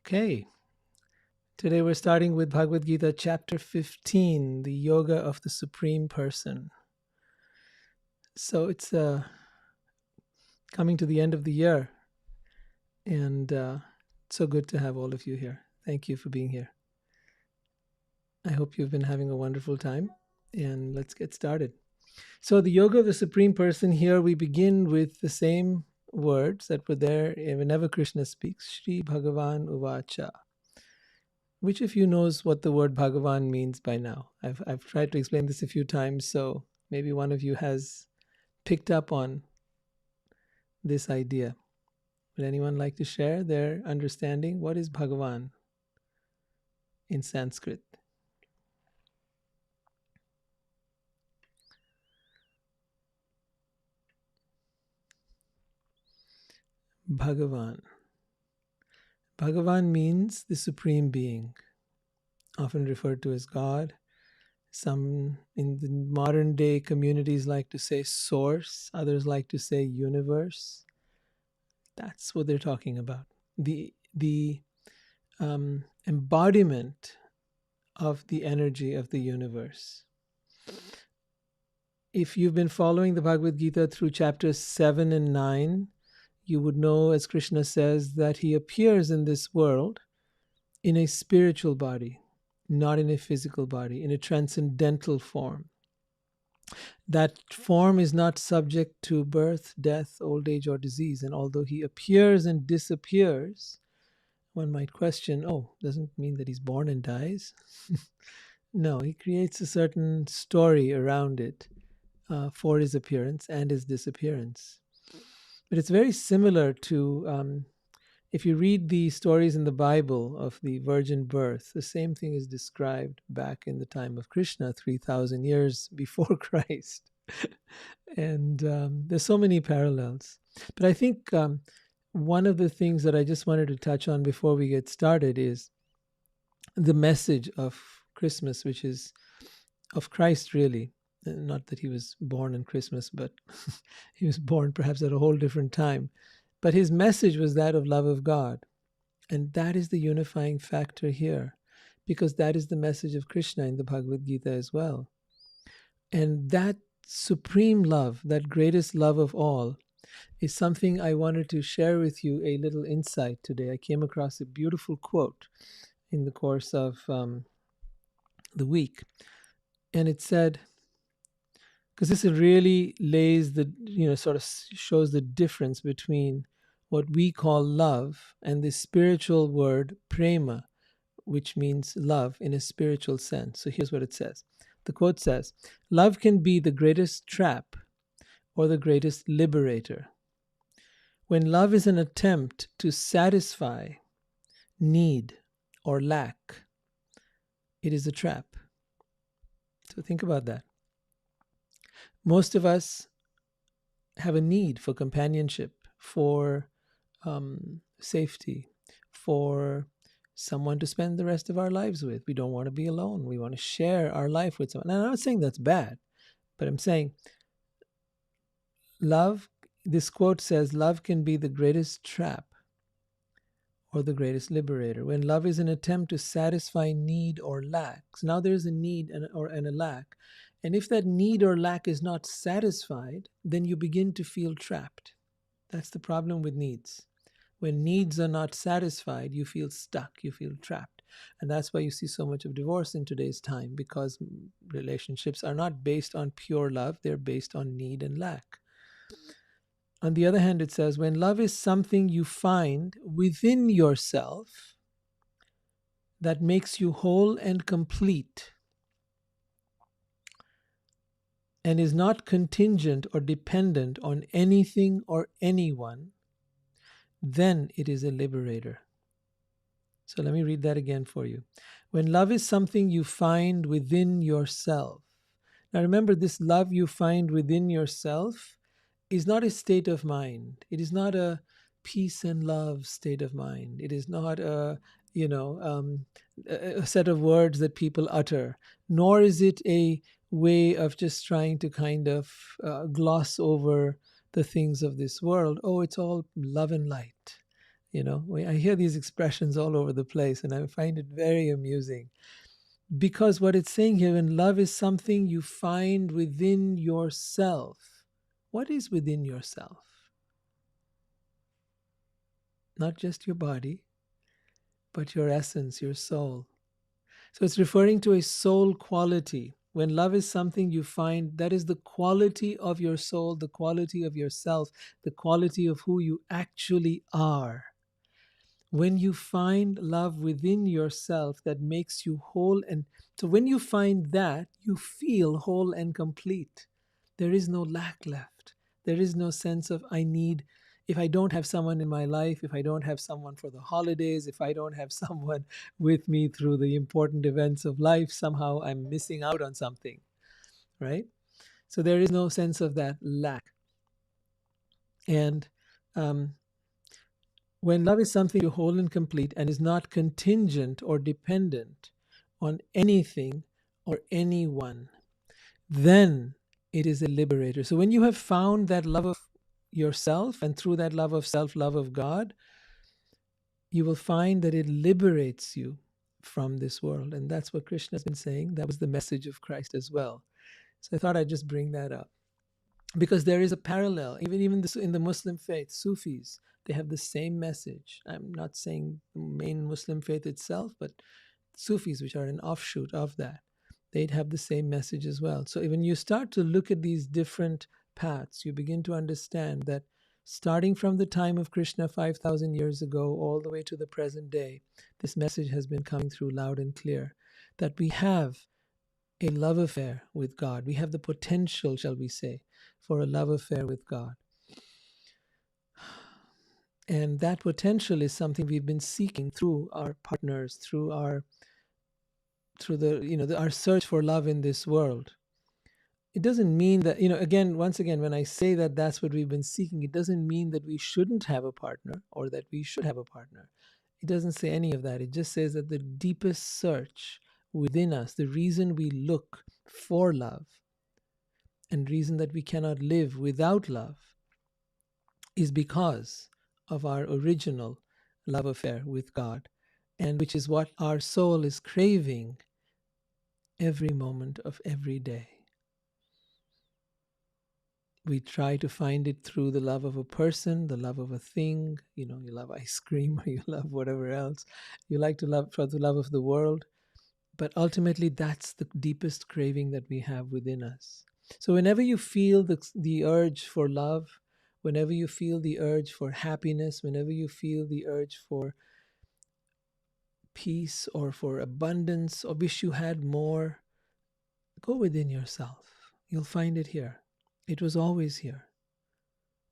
Okay, today we're starting with Bhagavad Gita chapter 15, the Yoga of the Supreme Person. So it's coming to the end of the year, and it's so good to have all of you here. Thank you for being here. I hope you've been having a wonderful time, and let's get started. So the Yoga of the Supreme Person, here we begin with the same words that were there whenever Krishna speaks, Shri Bhagavan Uvacha. Which of you knows what the word Bhagavan means by now? I've tried to explain this a few times, so maybe one of you has picked up on this idea. Would anyone like to share their understanding? What is Bhagavan in Sanskrit? Bhagavan. Bhagavan means the Supreme Being, often referred to as God. Some in the modern day communities like to say source, others like to say universe. That's what they're talking about. The embodiment of the energy of the universe. If you've been following the Bhagavad Gita through chapters 7 and 9, you would know, as Krishna says, that he appears in this world in a spiritual body, not in a physical body, in a transcendental form. That form is not subject to birth, death, old age, or disease. And although he appears and disappears, one might question, doesn't mean that he's born and dies? No, he creates a certain story around it for his appearance and his disappearance. But it's very similar to, if you read the stories in the Bible of the virgin birth, the same thing is described back in the time of Krishna, 3,000 years before Christ. And there's so many parallels. But I think one of the things that I just wanted to touch on before we get started is the message of Christmas, which is of Christ, really. Not that he was born on Christmas, but he was born perhaps at a whole different time. But his message was that of love of God. And that is the unifying factor here, because that is the message of Krishna in the Bhagavad Gita as well. And that supreme love, that greatest love of all, is something I wanted to share with you a little insight today. I came across a beautiful quote in the course of the week. And it said, because this really lays the, sort of shows the difference between what we call love and the spiritual word prema, which means love in a spiritual sense. So here's what it says. The quote says, "Love can be the greatest trap or the greatest liberator. When love is an attempt to satisfy need or lack, it is a trap." So think about that. Most of us have a need for companionship, for safety, for someone to spend the rest of our lives with. We don't want to be alone. We want to share our life with someone. And I'm not saying that's bad, but I'm saying love, this quote says, love can be the greatest trap or the greatest liberator. When love is an attempt to satisfy need or lack. So now there's a need and a lack. And if that need or lack is not satisfied, then you begin to feel trapped. That's the problem with needs. When needs are not satisfied, you feel stuck, you feel trapped. And that's why you see so much of divorce in today's time, because relationships are not based on pure love, they're based on need and lack. On the other hand, it says, when love is something you find within yourself that makes you whole and complete, and is not contingent or dependent on anything or anyone, then it is a liberator. So let me read that again for you. When love is something you find within yourself. Now remember, this love you find within yourself is not a state of mind. It is not a peace and love state of mind. It is not a set of words that people utter, nor is it a way of just trying to kind of gloss over the things of this world. Oh, it's all love and light. I hear these expressions all over the place, and I find it very amusing. Because what it's saying here, when love is something you find within yourself, what is within yourself? Not just your body, but your essence, your soul. So it's referring to a soul quality. When love is something you find, that is the quality of your soul, the quality of yourself, the quality of who you actually are. When you find love within yourself that makes you whole, and so when you find that, you feel whole and complete. There is no lack left. There is no sense of I need, if I don't have someone in my life, if I don't have someone for the holidays, if I don't have someone with me through the important events of life, somehow I'm missing out on something, right? So there is no sense of that lack. And um, when love is something you whole and complete and is not contingent or dependent on anything or anyone, then it is a liberator. So when you have found that love of yourself, and through that love of self, love of God, you will find that it liberates you from this world. And that's what Krishna has been saying. That was the message of Christ as well. So I thought I'd just bring that up, because there is a parallel. Even this, in the Muslim faith, Sufis, they have the same message. I'm not saying the main Muslim faith itself, but Sufis, which are an offshoot of that, they'd have the same message as well. So when you start to look at these different paths, you begin to understand that starting from the time of Krishna 5,000 years ago all the way to the present day, this message has been coming through loud and clear, that we have a love affair with God. We have the potential, shall we say, for a love affair with God. And that potential is something we've been seeking through our partners, through our our search for love in this world. It doesn't mean that, once again, when I say that that's what we've been seeking, it doesn't mean that we shouldn't have a partner or that we should have a partner. It doesn't say any of that. It just says that the deepest search within us, the reason we look for love and reason that we cannot live without love, is because of our original love affair with God, and which is what our soul is craving every moment of every day. We try to find it through the love of a person, the love of a thing. You love ice cream, or you love whatever else. You like to love for the love of the world. But ultimately, that's the deepest craving that we have within us. So whenever you feel the urge for love, whenever you feel the urge for happiness, whenever you feel the urge for peace or for abundance, or wish you had more, go within yourself. You'll find it here. It was always here.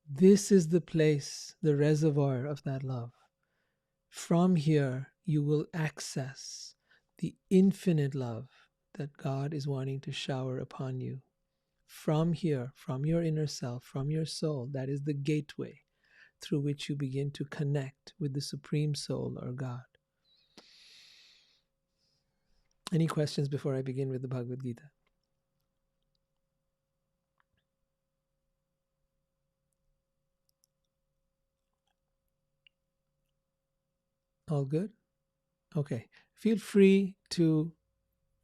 This is the place, the reservoir of that love. From here, you will access the infinite love that God is wanting to shower upon you. From here, from your inner self, from your soul, that is the gateway through which you begin to connect with the Supreme Soul or God. Any questions before I begin with the Bhagavad Gita? All good? Okay. Feel free to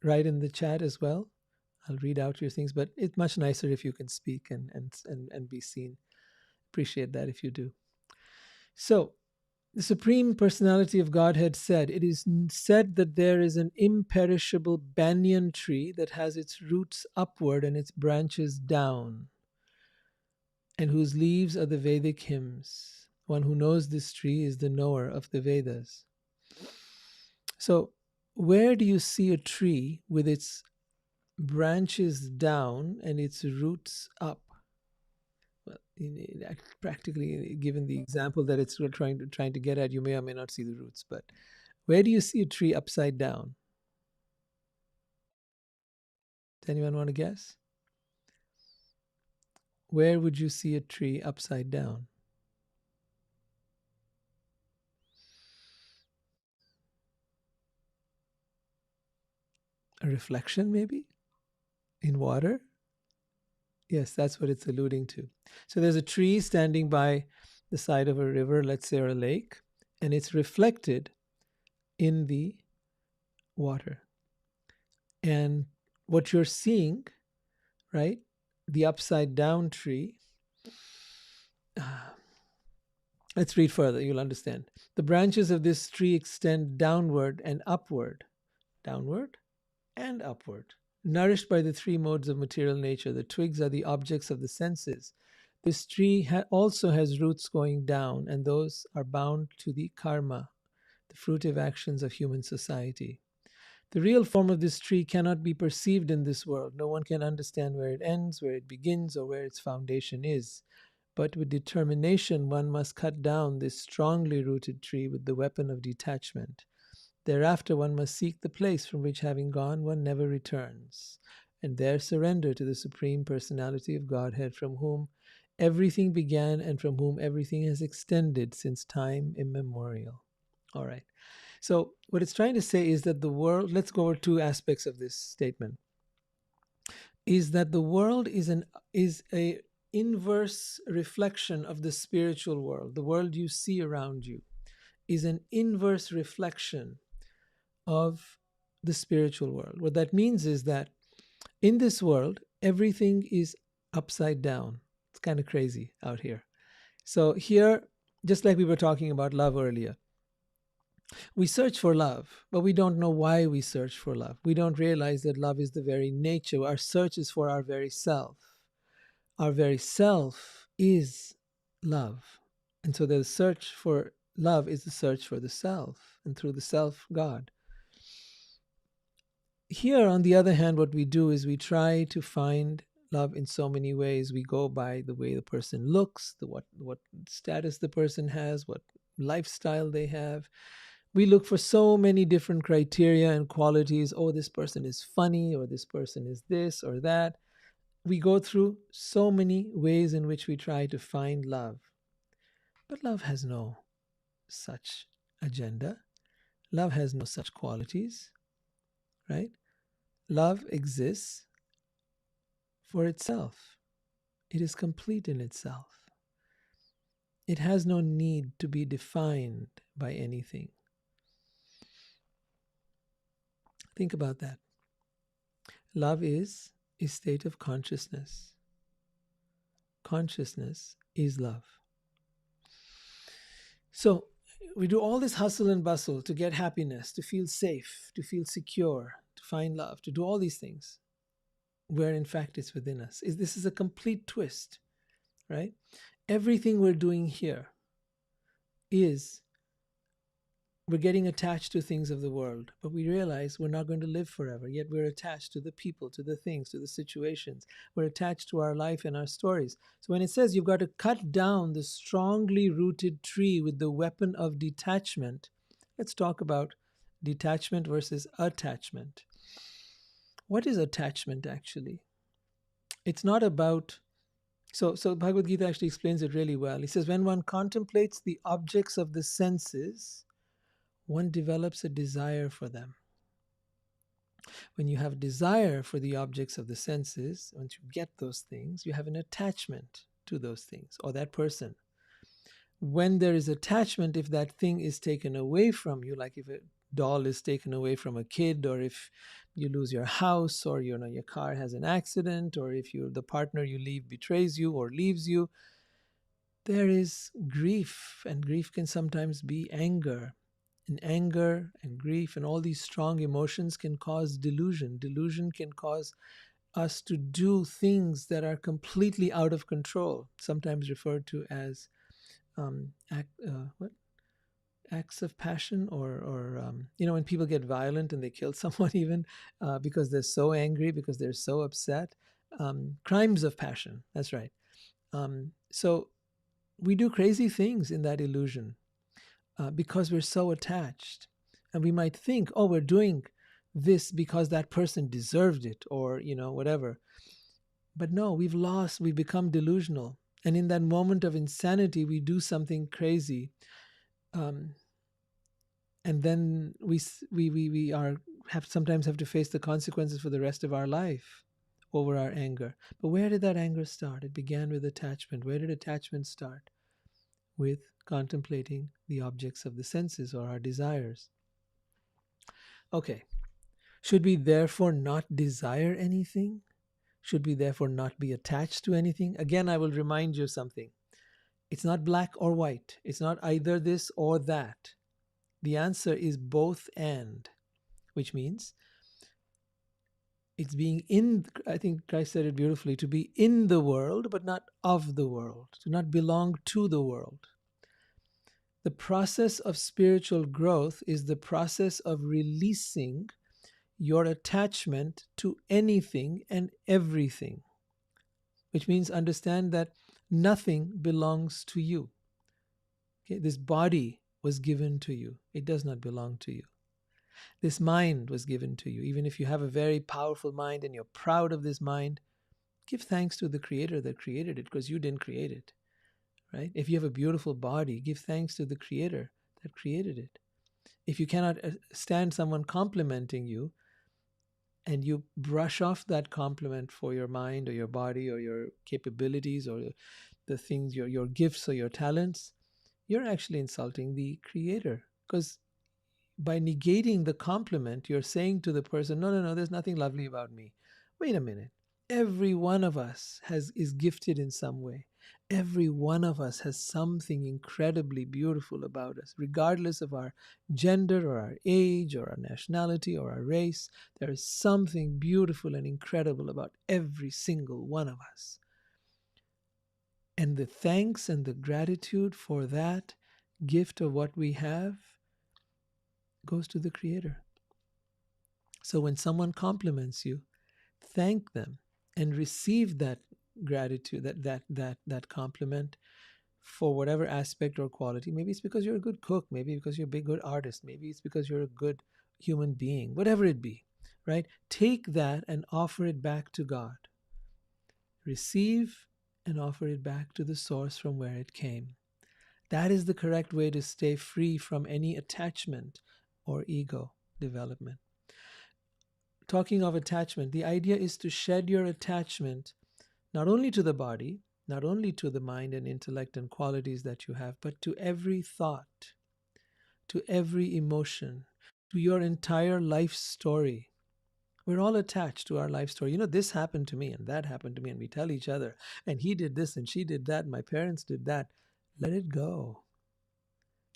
write in the chat as well. I'll read out your things, but it's much nicer if you can speak and be seen. Appreciate that if you do. So, the Supreme Personality of Godhead said, it is said that there is an imperishable banyan tree that has its roots upward and its branches down, and whose leaves are the Vedic hymns. One who knows this tree is the knower of the Vedas. So, where do you see a tree with its branches down and its roots up? Well, practically, given the example that it's trying to get at, you may or may not see the roots. But where do you see a tree upside down? Does anyone want to guess? Where would you see a tree upside down? A reflection, maybe? In water? Yes, that's what it's alluding to. So there's a tree standing by the side of a river, let's say, or a lake, and it's reflected in the water. And what you're seeing, right, the upside down tree, let's read further, you'll understand. The branches of this tree extend downward and upward, downward and upward, nourished by the three modes of material nature. The twigs are the objects of the senses. This tree also has roots going down, and those are bound to the karma, the fruitive actions of human society. The real form of this tree cannot be perceived in this world. No one can understand where it ends, where it begins, or where its foundation is. But with determination, one must cut down this strongly rooted tree with the weapon of detachment. Thereafter, one must seek the place from which, having gone, one never returns, and there surrender to the Supreme Personality of Godhead, from whom everything began and from whom everything has extended since time immemorial. All right. So, what it's trying to say is that the world, let's go over two aspects of this statement, is that the world is a inverse reflection of the spiritual world. The world you see around you is an inverse reflection of the spiritual world. What that means is that in this world, everything is upside down. It's kind of crazy out here. So here, just like we were talking about love earlier, we search for love, but we don't know why we search for love. We don't realize that love is the very nature. Our search is for our very self. Our very self is love. And so the search for love is the search for the self, and through the self, God. Here, on the other hand, what we do is we try to find love in so many ways. We go by the way the person looks, what status the person has, what lifestyle they have. We look for so many different criteria and qualities. Oh, this person is funny, or this person is this or that. We go through so many ways in which we try to find love. But love has no such agenda. Love has no such qualities, right? Love exists for itself. It is complete in itself. It has no need to be defined by anything. Think about that. Love is a state of consciousness. Consciousness is love. So we do all this hustle and bustle to get happiness, to feel safe, to feel secure, to find love, to do all these things, where in fact it's within us. This is a complete twist, right? Everything we're doing here is we're getting attached to things of the world, but we realize we're not going to live forever, yet we're attached to the people, to the things, to the situations. We're attached to our life and our stories. So when it says you've got to cut down the strongly rooted tree with the weapon of detachment, let's talk about detachment versus attachment. What is attachment actually? It's not about... So Bhagavad Gita actually explains it really well. He says, when one contemplates the objects of the senses, one develops a desire for them. When you have desire for the objects of the senses, once you get those things, you have an attachment to those things or that person. When there is attachment, if that thing is taken away from you, like if a doll is taken away from a kid, or if you lose your house, or your car has an accident, or if the partner you leave betrays you or leaves you, there is grief, and grief can sometimes be anger. And anger and grief and all these strong emotions can cause delusion. Delusion can cause us to do things that are completely out of control, sometimes referred to as acts of passion, or when people get violent and they kill someone even because they're so angry, because they're so upset. Crimes of passion, that's right. So we do crazy things in that illusion. Because we're so attached. And we might think, oh, we're doing this because that person deserved it, or, whatever. But no, we've become delusional. And in that moment of insanity, we do something crazy. And then we sometimes have to face the consequences for the rest of our life over our anger. But where did that anger start? It began with attachment. Where did attachment start? with contemplating the objects of the senses or our desires. Okay, should we therefore not desire anything? Should we therefore not be attached to anything? Again, I will remind you of something. It's not black or white. It's not either this or that. The answer is both and, which means it's being in, I think Christ said it beautifully, to be in the world, but not of the world, to not belong to the world. The process of spiritual growth is the process of releasing your attachment to anything and everything, which means understand that nothing belongs to you. Okay? This body was given to you, it does not belong to you. This mind was given to you. Even if you have a very powerful mind and you're proud of this mind, give thanks to the creator that created it, because you didn't create it, right? If you have a beautiful body, give thanks to the creator that created it. If you cannot stand someone complimenting you and you brush off that compliment for your mind or your body or your capabilities or the things, your gifts or your talents, you're actually insulting the creator, because by negating the compliment, you're saying to the person, no, no, no, there's nothing lovely about me. Wait a minute. Every one of us is gifted in some way. Every one of us has something incredibly beautiful about us, regardless of our gender or our age or our nationality or our race. There is something beautiful and incredible about every single one of us. And the thanks and the gratitude for that gift of what we have goes to the Creator. So when someone compliments you, thank them and receive that gratitude, that compliment for whatever aspect or quality. Maybe it's because you're a good cook, maybe because you're a big good artist, maybe it's because you're a good human being, whatever it be, right? Take that and offer it back to God. Receive and offer it back to the source from where it came. That is the correct way to stay free from any attachment or ego development. Talking of attachment, the idea is to shed your attachment not only to the body, not only to the mind and intellect and qualities that you have, but to every thought, to every emotion, to your entire life story. We're all attached to our life story. You know, this happened to me and that happened to me, and we tell each other, and he did this and she did that, and my parents did that. Let it go.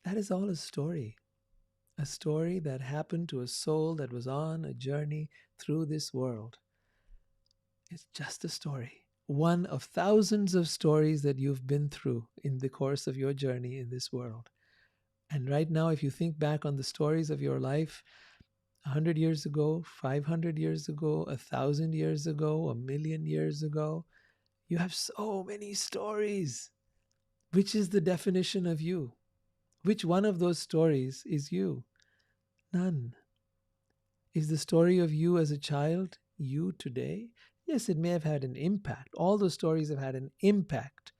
That is all a story that happened to a soul that was on a journey through this world. It's just a story. One of thousands of stories that you've been through in the course of your journey in this world. And right now, if you think back on the stories of your life, 100 years ago, 500 years ago, 1,000 years ago, 1,000,000 years ago, you have so many stories. Which is the definition of you? Which one of those stories is you? None. Is the story of you as a child you today? Yes, it may have had an impact. All those stories have had an impact.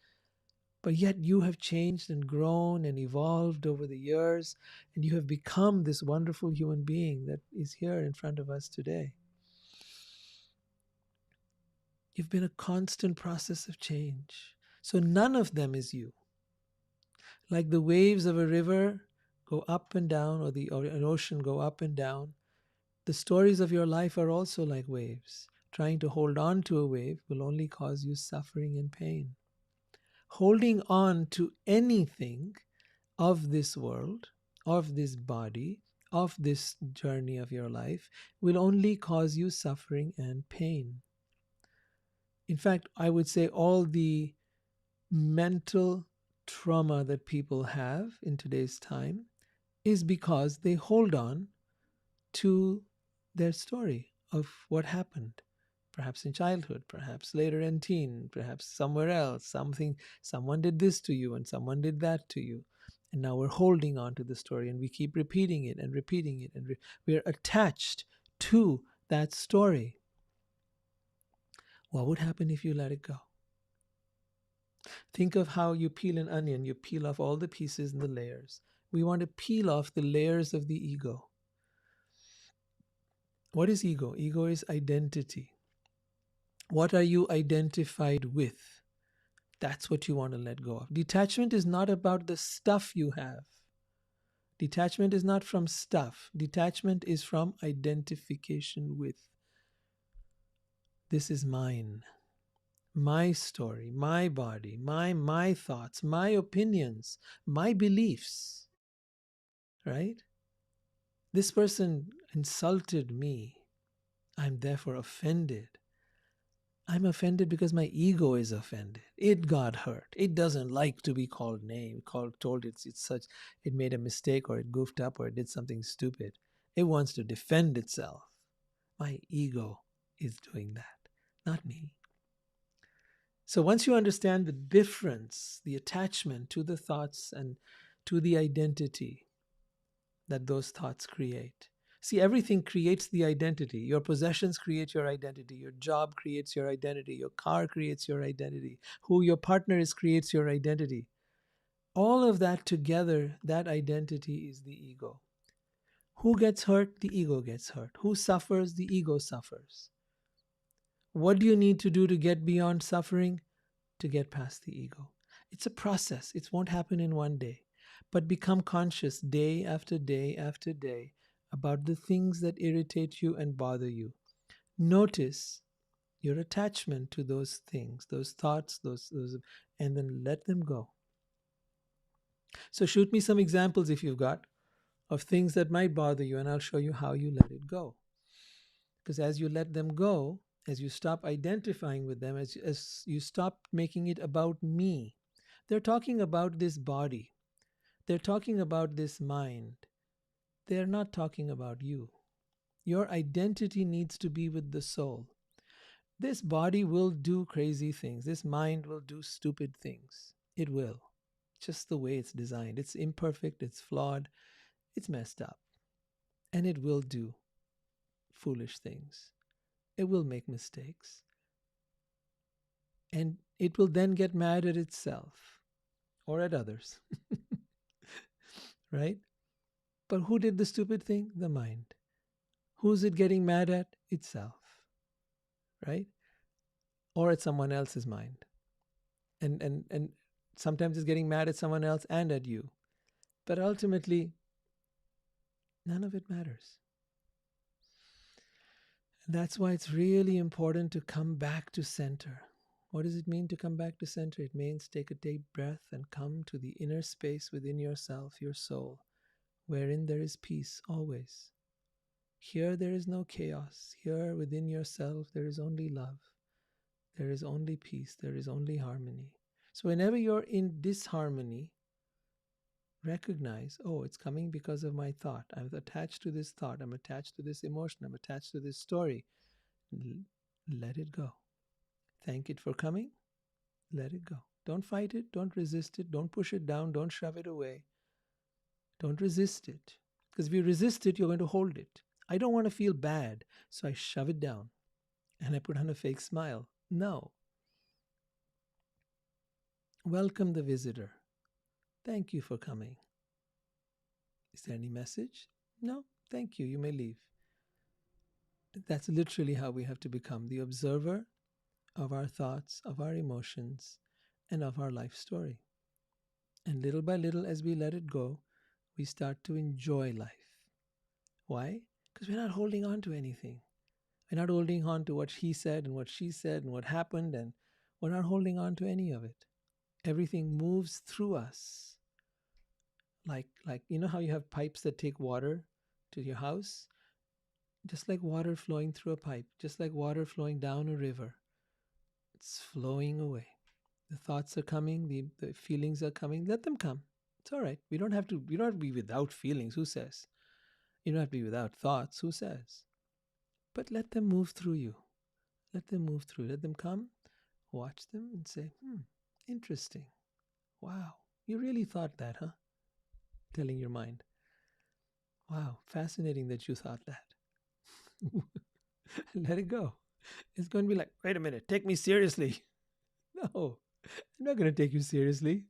But yet you have changed and grown and evolved over the years, and you have become this wonderful human being that is here in front of us today. You've been a constant process of change. So none of them is you. Like the waves of a river go up and down, or an ocean go up and down, the stories of your life are also like waves. Trying to hold on to a wave will only cause you suffering and pain. Holding on to anything of this world, of this body, of this journey of your life will only cause you suffering and pain. In fact, I would say all the mental trauma that people have in today's time is because they hold on to their story of what happened, perhaps in childhood, perhaps later in teen, perhaps somewhere else, someone did this to you and someone did that to you. And now we're holding on to the story and we keep repeating it and repeating it, and we're attached to that story. What would happen if you let it go? Think of how you peel an onion. You peel off all the pieces and the layers. We want to peel off the layers of the ego. What is ego? Ego is identity. What are you identified with? That's what you want to let go of. Detachment is not about the stuff you have. Detachment is not from stuff. Detachment is from identification with. This is mine. My story, my body, my thoughts, my opinions, my beliefs. Right? This person insulted me. I'm therefore offended. I'm offended because my ego is offended. It got hurt. It doesn't like to be called name, told it's such, it made a mistake or it goofed up or it did something stupid. It wants to defend itself. My ego is doing that, not me. So once you understand the difference, the attachment to the thoughts and to the identity that those thoughts create. See, everything creates the identity. Your possessions create your identity. Your job creates your identity. Your car creates your identity. Who your partner is creates your identity. All of that together, that identity is the ego. Who gets hurt? The ego gets hurt. Who suffers? The ego suffers. What do you need to do to get beyond suffering? To get past the ego. It's a process. It won't happen in one day. But become conscious day after day after day about the things that irritate you and bother you. Notice your attachment to those things, those thoughts, those and then let them go. So shoot me some examples if you've got of things that might bother you, and I'll show you how you let it go. Because as you let them go, as you stop identifying with them, as you stop making it about me, they're talking about this body, they're talking about this mind, they're not talking about you. Your identity needs to be with the soul. This body will do crazy things, this mind will do stupid things. It will. Just the way it's designed. It's imperfect, it's flawed, it's messed up. And it will do foolish things. It will make mistakes. And it will then get mad at itself or at others. Right? But who did the stupid thing? The mind. Who's it getting mad at? Itself. Right? Or at someone else's mind. And sometimes it's getting mad at someone else and at you. But ultimately, none of it matters. And that's why it's really important to come back to center. What does it mean to come back to center? It means take a deep breath and come to the inner space within yourself, your soul, wherein there is peace always. Here there is no chaos. Here within yourself there is only love. There is only peace. There is only harmony. So whenever you're in disharmony, recognize, oh, it's coming because of my thought. I'm attached to this thought. I'm attached to this emotion. I'm attached to this story. Let it go. Thank it for coming. Let it go. Don't fight it. Don't resist it. Don't push it down. Don't shove it away. Don't resist it. Because if you resist it, you're going to hold it. I don't want to feel bad, so I shove it down and I put on a fake smile. No. Welcome the visitor. Thank you for coming. Is there any message? No. Thank you. You may leave. That's literally how we have to become the observer of our thoughts, of our emotions, and of our life story. And little by little, as we let it go, we start to enjoy life. Why? Because we're not holding on to anything. We're not holding on to what he said and what she said and what happened, and we're not holding on to any of it. Everything moves through us. Like you know how you have pipes that take water to your house? Just like water flowing through a pipe, just like water flowing down a river. It's flowing away. The thoughts are coming, the feelings are coming. Let them come. It's all right. We don't have to be without feelings. Who says? You don't have to be without thoughts. Who says? But let them move through you. Let them move through. Let them come. Watch them and say, interesting. Wow. You really thought that, huh? Telling your mind. Wow, fascinating that you thought that. Let it go. It's going to be like, wait a minute, take me seriously. No, I'm not going to take you seriously.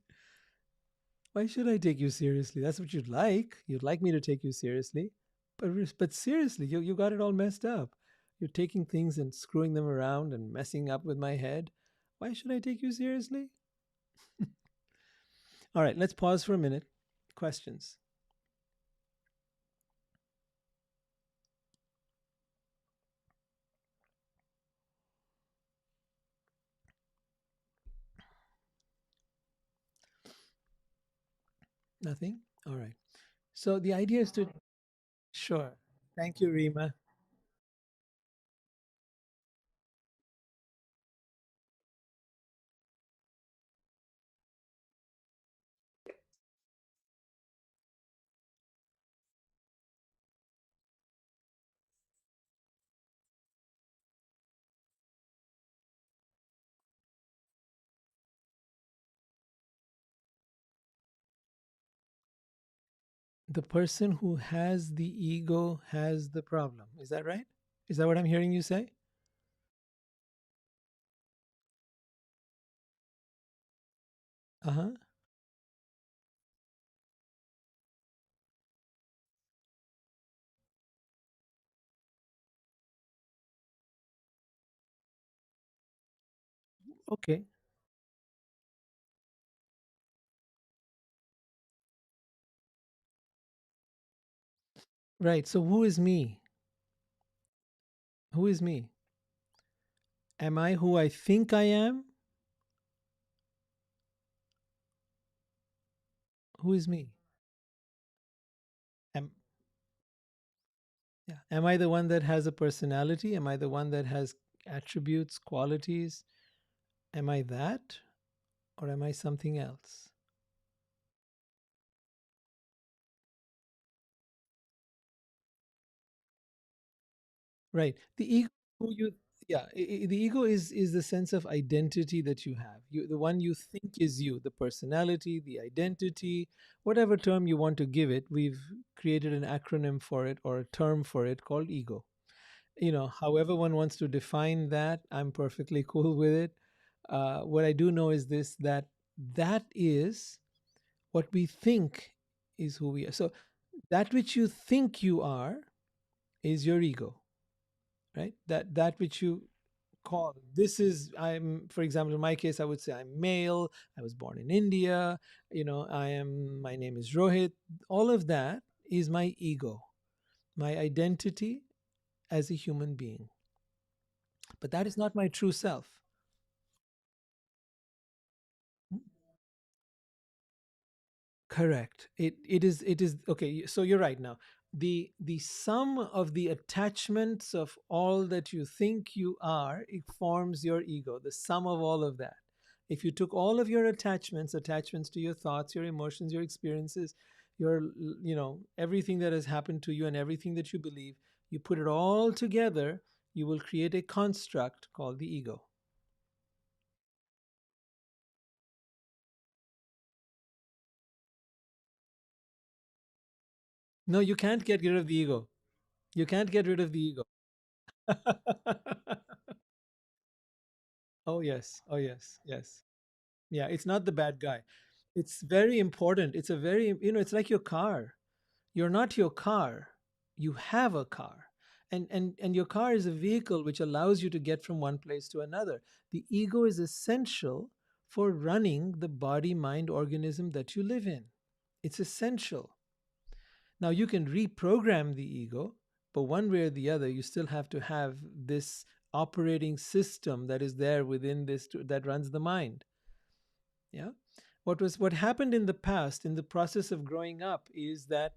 Why should I take you seriously? That's what you'd like. You'd like me to take you seriously. But seriously, you got it all messed up. You're taking things and screwing them around and messing up with my head. Why should I take you seriously? All right, let's pause for a minute. Questions? Nothing? All right. So the idea is to, sure. Thank you, Rima. The person who has the ego has the problem. Is that right? Is that what I'm hearing you say? Uh huh. Okay. Right. So who is me? Who is me? Am I who I think I am? Who is me? Am, yeah. Am I the one that has a personality? Am I the one that has attributes, qualities? Am I that? Or am I something else? Right. The ego, who you, yeah, the ego is the sense of identity that you have. You, the one you think is you, the personality, the identity, whatever term you want to give it. We've created an acronym for it or a term for it called ego. You know, however one wants to define that, I'm perfectly cool with it. What I do know is this, that that is what we think is who we are. So that which you think you are is your ego, right? That which you call, this is, I'm, for example, in my case, I would say I'm male, I was born in India, you know, I am, my name is Rohit. All of that is my ego, my identity as a human being. But that is not my true self. Correct. It is okay. So you're right now. The sum of the attachments of all that you think you are, it forms your ego. The sum of all of that. If you took all of your attachments to your thoughts, your emotions, your experiences, your, you know, everything that has happened to you and everything that you believe, you put it all together, you will create a construct called the ego. No, you can't get rid of the ego. You can't get rid of the ego. Oh yes. Oh yes. Yes. Yeah, it's not the bad guy. It's very important. It's a very, you know, it's like your car. You're not your car. You have a car. And your car is a vehicle which allows you to get from one place to another. The ego is essential for running the body mind organism that you live in. It's essential. Now you can reprogram the ego, but one way or the other, you still have to have this operating system that is there within this that runs the mind. Yeah. What happened in the past in the process of growing up is that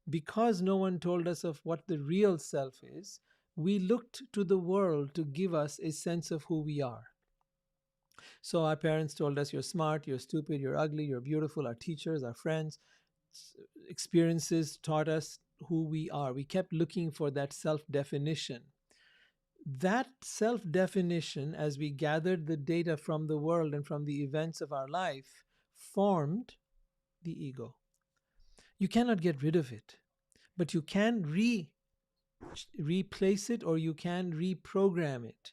because no one told us of what the real self is, we looked to the world to give us a sense of who we are. So our parents told us, you're smart, you're stupid, you're ugly, you're beautiful. Our teachers, our friends, experiences taught us who we are. We kept looking for that self definition. That self definition, as we gathered the data from the world and from the events of our life, formed the ego. You cannot get rid of it, but you can replace it or you can reprogram it.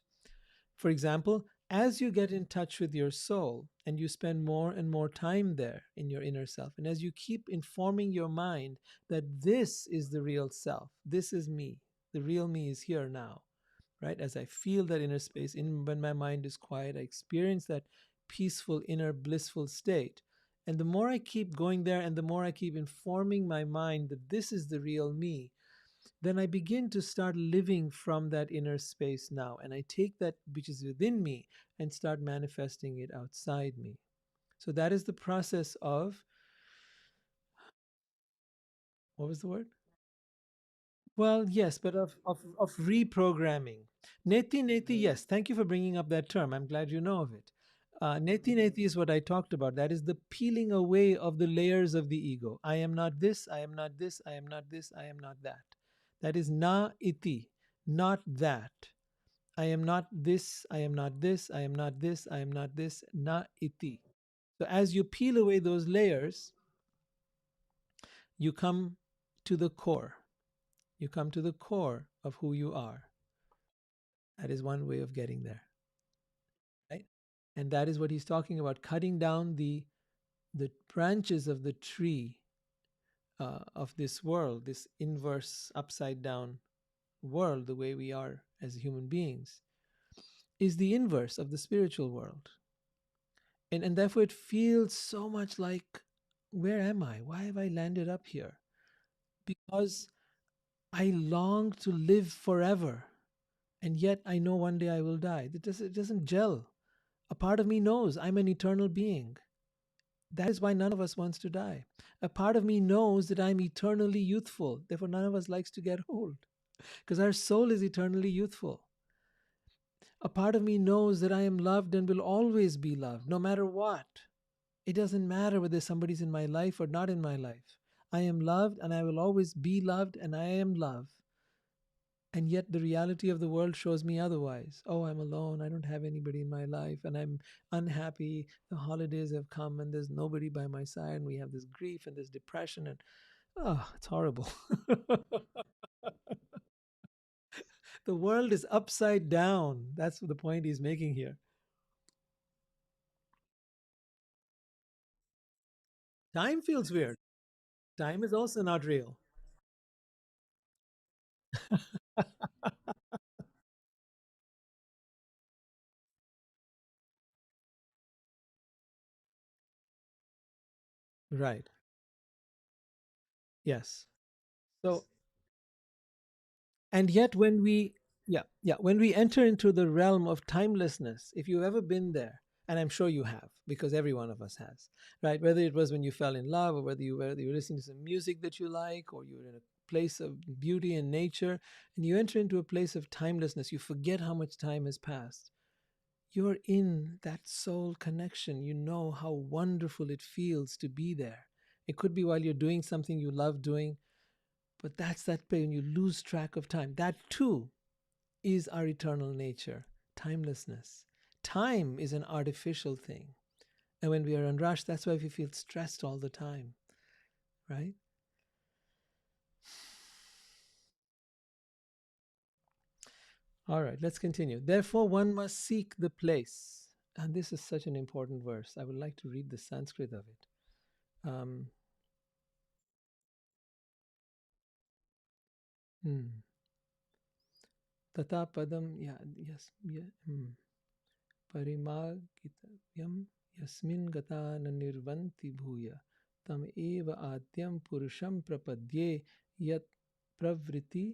For example, as you get in touch with your soul and you spend more and more time there in your inner self, and as you keep informing your mind that this is the real self, this is me, the real me is here now, right? As I feel that inner space, in when my mind is quiet, I experience that peaceful, inner, blissful state. And the more I keep going there and the more I keep informing my mind that this is the real me, then I begin to start living from that inner space now. And I take that which is within me and start manifesting it outside me. So that is the process of, what was the word? Well, yes, but of reprogramming. Neti neti, yes. Thank you for bringing up that term. I'm glad you know of it. Neti neti is what I talked about. That is the peeling away of the layers of the ego. I am not this, I am not this, I am not this, I am not that. That is na iti, not that. I am not this, I am not this, I am not this, I am not this, na iti. So as you peel away those layers, you come to the core. You come to the core of who you are. That is one way of getting there, right? And that is what he's talking about, cutting down the branches of the tree of this world, this inverse, upside down world, the way we are as human beings, is the inverse of the spiritual world. And therefore, it feels so much like, where am I? Why have I landed up here? Because I long to live forever, and yet I know one day I will die. It doesn't gel. A part of me knows I'm an eternal being. That is why none of us wants to die. A part of me knows that I'm eternally youthful. Therefore, none of us likes to get old because our soul is eternally youthful. A part of me knows that I am loved and will always be loved, no matter what. It doesn't matter whether somebody's in my life or not in my life. I am loved and I will always be loved, and I am love. And yet the reality of the world shows me otherwise. Oh, I'm alone, I don't have anybody in my life, and I'm unhappy. The holidays have come and there's nobody by my side, and we have this grief and this depression, and oh, it's horrible. The world is upside down. That's the point he's making here. Time feels weird. Time is also not real. Right. Yes. So, and yet when we, yeah, when we enter into the realm of timelessness, if you've ever been there, and I'm sure you have, because every one of us has, right? Whether it was when you fell in love, or whether you were listening to some music that you like, or you were in a place of beauty and nature, and you enter into a place of timelessness, you forget how much time has passed. You're in that soul connection. You know how wonderful it feels to be there. It could be while you're doing something you love doing, but that's that pain. You lose track of time. That too is our eternal nature, timelessness. Time is an artificial thing. And when we are unrushed, that's why we feel stressed all the time, right? All right, let's continue. Therefore, one must seek the place. And this is such an important verse. I would like to read the Sanskrit of it. Hmm. Tata padam, yeah, yes, yeah, Parimagitavyam yasmin gata na nirvanti bhuya tam eva adyam purusham prapadye yat pravriti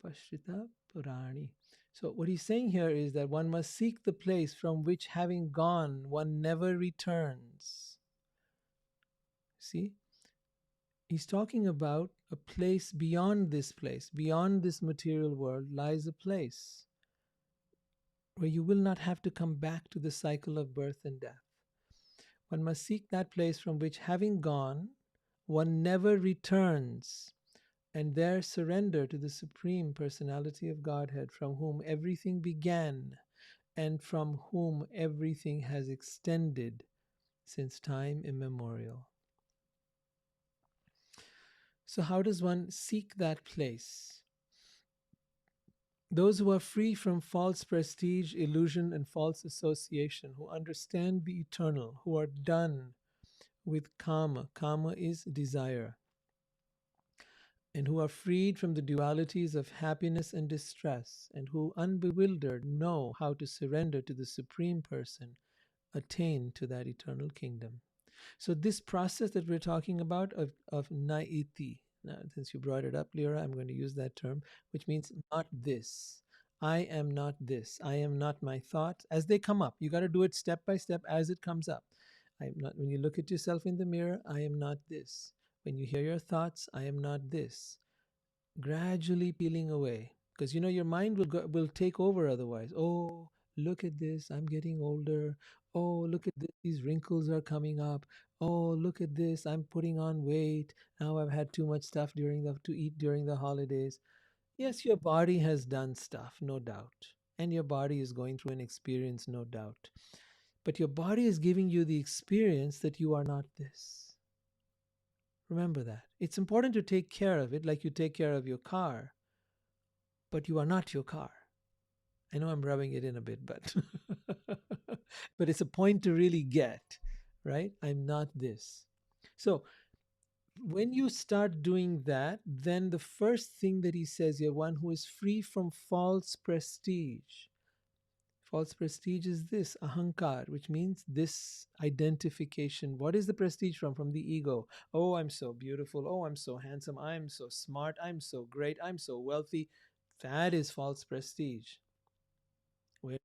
pashrita purani. So what he's saying here is that one must seek the place from which, having gone, one never returns. See, he's talking about a place beyond this place. Beyond this material world lies a place where you will not have to come back to the cycle of birth and death. One must seek that place from which, having gone, one never returns, and there surrender to the Supreme Personality of Godhead, from whom everything began and from whom everything has extended since time immemorial. So, how does one seek that place? Those who are free from false prestige, illusion, and false association, who understand the eternal, who are done with karma. Karma is desire. And who are freed from the dualities of happiness and distress, and who, unbewildered, know how to surrender to the Supreme Person, attain to that eternal kingdom. So this process that we're talking about of naiti, now since you brought it up, Lyra, I'm going to use that term, which means not this. I am not this. I am not my thoughts as they come up. You got to do it step by step as it comes up. I am not. When you look at yourself in the mirror, I am not this. When you hear your thoughts, I am not this. Gradually peeling away, because you know your mind will take over otherwise. Oh, look at this, I'm getting older. Oh, look at this, these wrinkles are coming up. Oh, look at this, I'm putting on weight. Now I've had too much stuff to eat during the holidays. Yes, your body has done stuff, no doubt, and your body is going through an experience, no doubt, but your body is giving you the experience that you are not this. Remember that. It's important to take care of it like you take care of your car, but you are not your car. I know I'm rubbing it in a bit, but but it's a point to really get, right? I'm not this. So when you start doing that, then the first thing that he says, you're one who is free from false prestige. False prestige is this ahankar, which means this identification. What is the prestige from? From the ego. Oh, I'm so beautiful. Oh, I'm so handsome. I'm so smart. I'm so great. I'm so wealthy. That is false prestige. Where,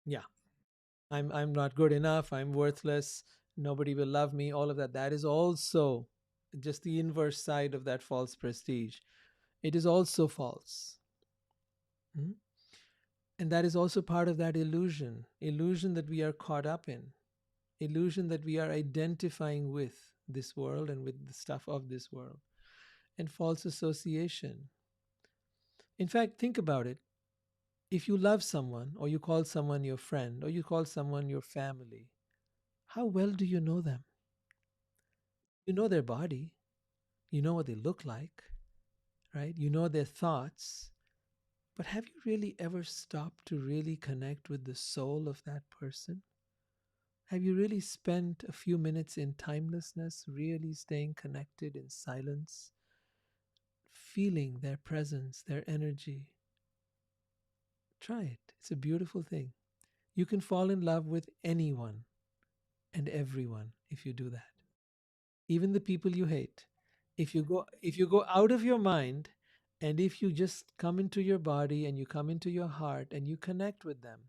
yeah, I'm not good enough. I'm worthless. Nobody will love me. All of that. That is also just the inverse side of that false prestige. It is also false. Hmm? And that is also part of that illusion that we are caught up in, illusion that we are identifying with this world and with the stuff of this world, and false association. In fact, think about it. If you love someone, or you call someone your friend, or you call someone your family, how well do you know them? You know their body, you know what they look like, right? You know their thoughts. But have you really ever stopped to really connect with the soul of that person? Have you really spent a few minutes in timelessness, really staying connected in silence, feeling their presence, their energy? Try it. It's a beautiful thing. You can fall in love with anyone and everyone if you do that. Even the people you hate. If you go out of your mind, and if you just come into your body and you come into your heart and you connect with them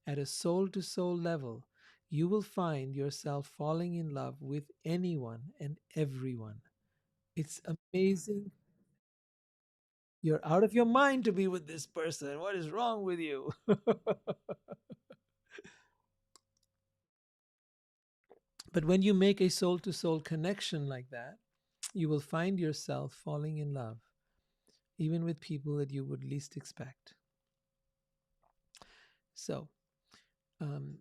at a soul to soul level, you will find yourself falling in love with anyone and everyone. It's amazing. You're out of your mind to be with this person. What is wrong with you? But when you make a soul to soul connection like that, you will find yourself falling in love, even with people that you would least expect. So, um,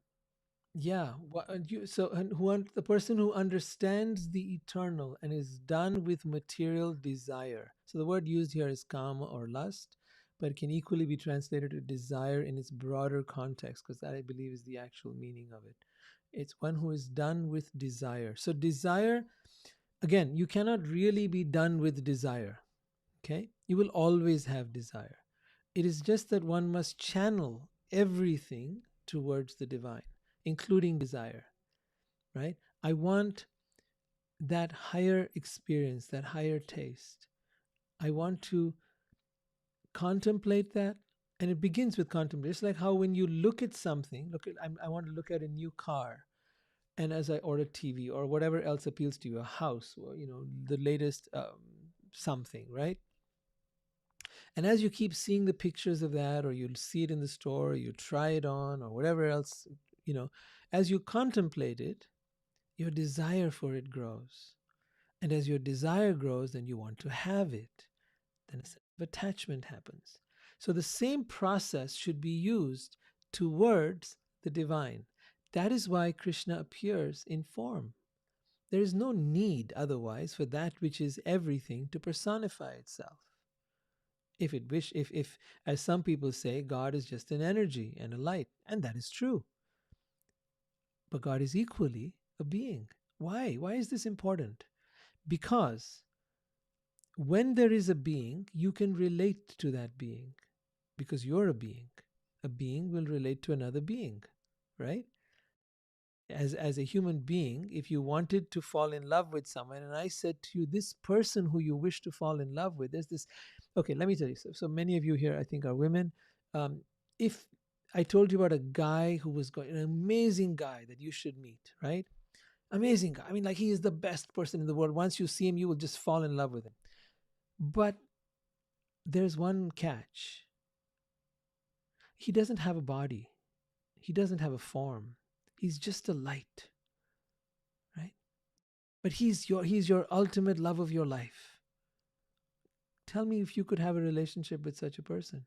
yeah. The person who understands the eternal and is done with material desire. So the word used here is kama or lust, but it can equally be translated to desire in its broader context, because that, I believe, is the actual meaning of it. It's one who is done with desire. So desire, again, you cannot really be done with desire. Okay, you will always have desire. It is just that one must channel everything towards the divine, including desire, right? I want that higher experience, that higher taste. I want to contemplate that. And it begins with contemplation. It's like how when you look at something, I want to look at a new car. And as I order TV or whatever else appeals to you, a house, or, the latest something, right? And as you keep seeing the pictures of that, or you'll see it in the store, or you try it on, or whatever else, as you contemplate it, your desire for it grows. And as your desire grows, then you want to have it. Then a sense of attachment happens. So the same process should be used towards the divine. That is why Krishna appears in form. There is no need otherwise for that which is everything to personify itself. If as some people say, God is just an energy and a light, and that is true. But God is equally a being. Why? Why is this important? Because when there is a being, you can relate to that being, because you're a being. A being will relate to another being, right? As a human being, if you wanted to fall in love with someone, and I said to you, this person who you wish to fall in love with, there's this. Okay, let me tell you. So many of you here, I think, are women. If I told you about a guy who was going, an amazing guy that you should meet, right? Amazing guy. I mean, like, he is the best person in the world. Once you see him, you will just fall in love with him. But there's one catch. He doesn't have a body. He doesn't have a form. He's just a light, right? But he's your ultimate love of your life. Tell me if you could have a relationship with such a person.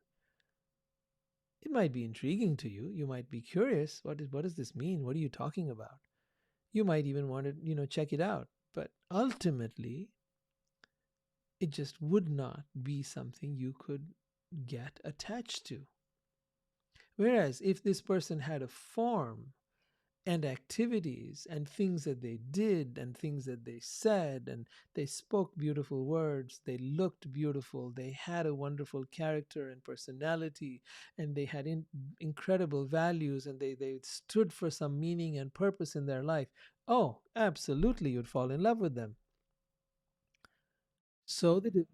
It might be intriguing to you. You might be curious. What does this mean? What are you talking about? You might even want to, check it out. But ultimately, it just would not be something you could get attached to. Whereas if this person had a form and activities and things that they did and things that they said, and they spoke beautiful words, they looked beautiful, they had a wonderful character and personality, and they had incredible values, and they stood for some meaning and purpose in their life, oh, absolutely, you'd fall in love with them. So that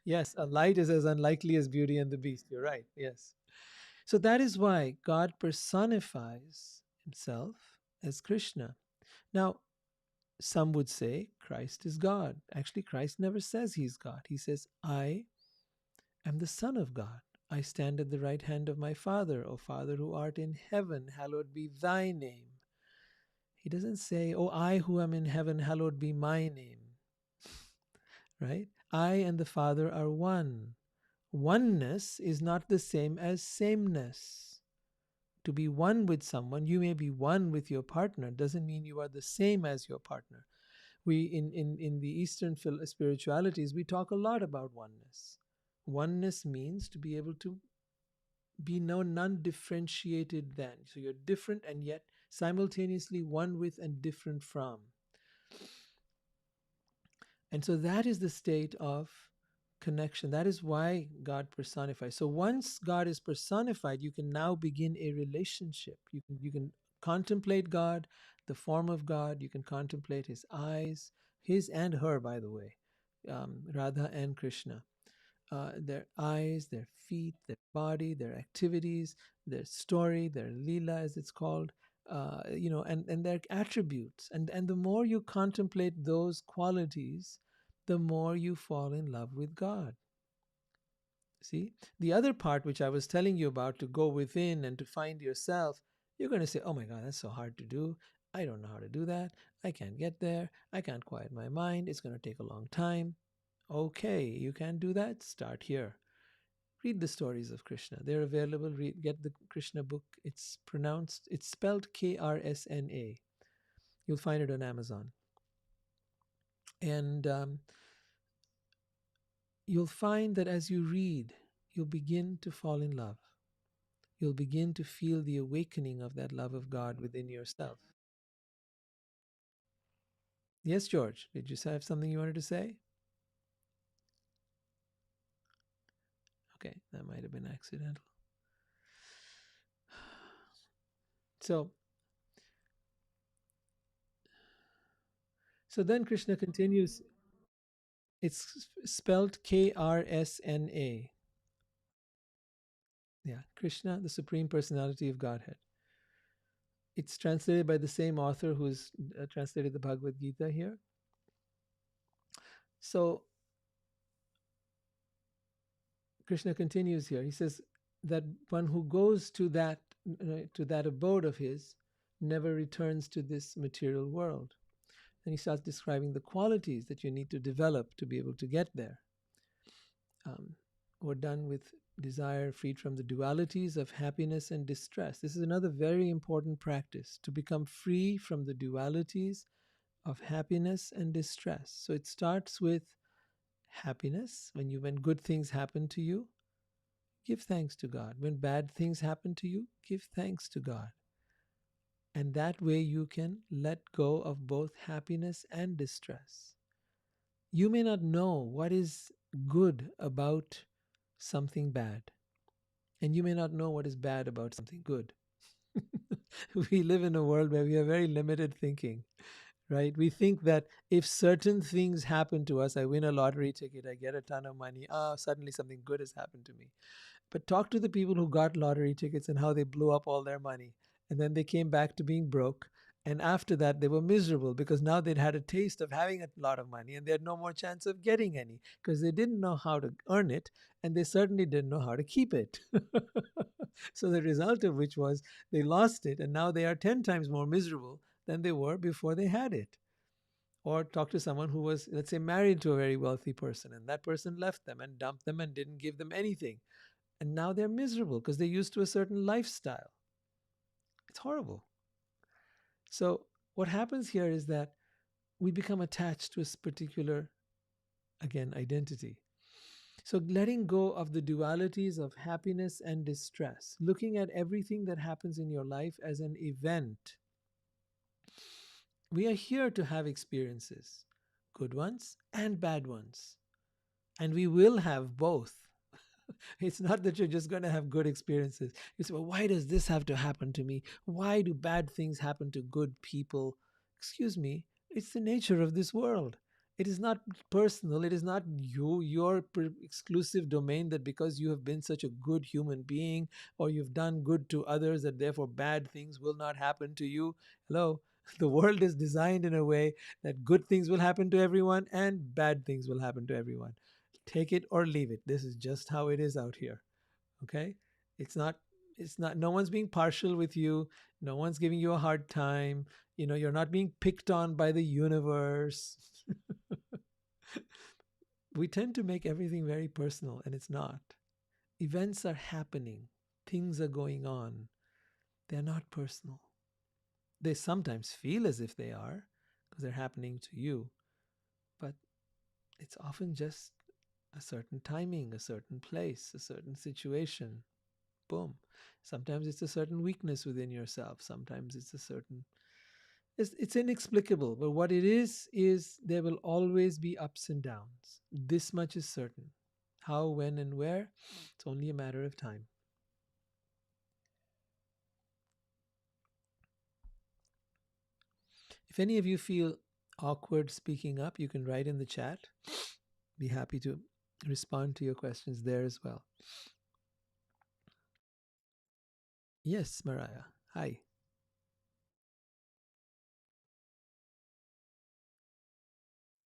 yes, a light is as unlikely as Beauty and the Beast. You're right. Yes. So that is why God personifies himself as Krishna. Now, some would say Christ is God. Actually, Christ never says he's God. He says, I am the Son of God. I stand at the right hand of my Father. O Father who art in heaven, hallowed be thy name. He doesn't say, oh, I who am in heaven, hallowed be my name. Right? I and the Father are one. Oneness is not the same as sameness. To be one with someone, you may be one with your partner, doesn't mean you are the same as your partner. We in the Eastern spiritualities, we talk a lot about oneness. Oneness means to be able to be non-differentiated than. So you're different and yet simultaneously one with and different from. And so that is the state of connection. That is why God personifies. So once God is personified, you can now begin a relationship. You can contemplate God, the form of God. You can contemplate his eyes, his and her, by the way, Radha and Krishna. Their eyes, their feet, their body, their activities, their story, their lila, as it's called, and their attributes. And the more you contemplate those qualities, the more you fall in love with God. See, the other part, which I was telling you about, to go within and to find yourself, you're going to say, oh my God, that's so hard to do. I don't know how to do that. I can't get there. I can't quiet my mind. It's going to take a long time. Okay, you can't do that? Start here. Read the stories of Krishna. They're available. Get the Krishna book. It's spelled Krsna. You'll find it on Amazon. And you'll find that as you read, you'll begin to fall in love. You'll begin to feel the awakening of that love of God within yourself. Yes, George, did you have something you wanted to say? Okay, that might have been accidental. So, then Krishna continues. It's spelled Krsna. Yeah, Krishna, the Supreme Personality of Godhead. It's translated by the same author who's translated the Bhagavad Gita here. So Krishna continues here. He says that one who goes to that abode of his never returns to this material world. And he starts describing the qualities that you need to develop to be able to get there. We're done with desire, freed from the dualities of happiness and distress. This is another very important practice, to become free from the dualities of happiness and distress. So it starts with happiness. When good things happen to you, give thanks to God. When bad things happen to you, give thanks to God. And that way you can let go of both happiness and distress. You may not know what is good about something bad. And you may not know what is bad about something good. We live in a world where we have very limited thinking, right? We think that if certain things happen to us, I win a lottery ticket, I get a ton of money, suddenly something good has happened to me. But talk to the people who got lottery tickets and how they blew up all their money. And then they came back to being broke. And after that, they were miserable because now they'd had a taste of having a lot of money and they had no more chance of getting any because they didn't know how to earn it and they certainly didn't know how to keep it. So the result of which was they lost it and now they are 10 times more miserable than they were before they had it. Or talk to someone who was, let's say, married to a very wealthy person and that person left them and dumped them and didn't give them anything, and now they're miserable because they're used to a certain lifestyle. It's horrible. So what happens here is that we become attached to a particular, again, identity. So letting go of the dualities of happiness and distress, looking at everything that happens in your life as an event. We are here to have experiences, good ones and bad ones, and we will have both. It's not that you're just going to have good experiences. You say, well, why does this have to happen to me? Why do bad things happen to good people? Excuse me, it's the nature of this world. It is not personal. It is not your exclusive domain that because you have been such a good human being or you've done good to others that therefore bad things will not happen to you. Hello? The world is designed in a way that good things will happen to everyone and bad things will happen to everyone. Take it or leave it. This is just how it is out here. Okay? It's not no one's being partial with you. No one's giving you a hard time. You're not being picked on by the universe. We tend to make everything very personal and it's not. Events are happening. Things are going on. They're not personal. They sometimes feel as if they are because they're happening to you, but it's often just a certain timing, a certain place, a certain situation. Boom. Sometimes it's a certain weakness within yourself. Sometimes it's a certain, it's inexplicable. But what it is there will always be ups and downs. This much is certain. How, when, and where, it's only a matter of time. If any of you feel awkward speaking up, you can write in the chat. Be happy to respond to your questions there as well. Yes, Mariah. Hi.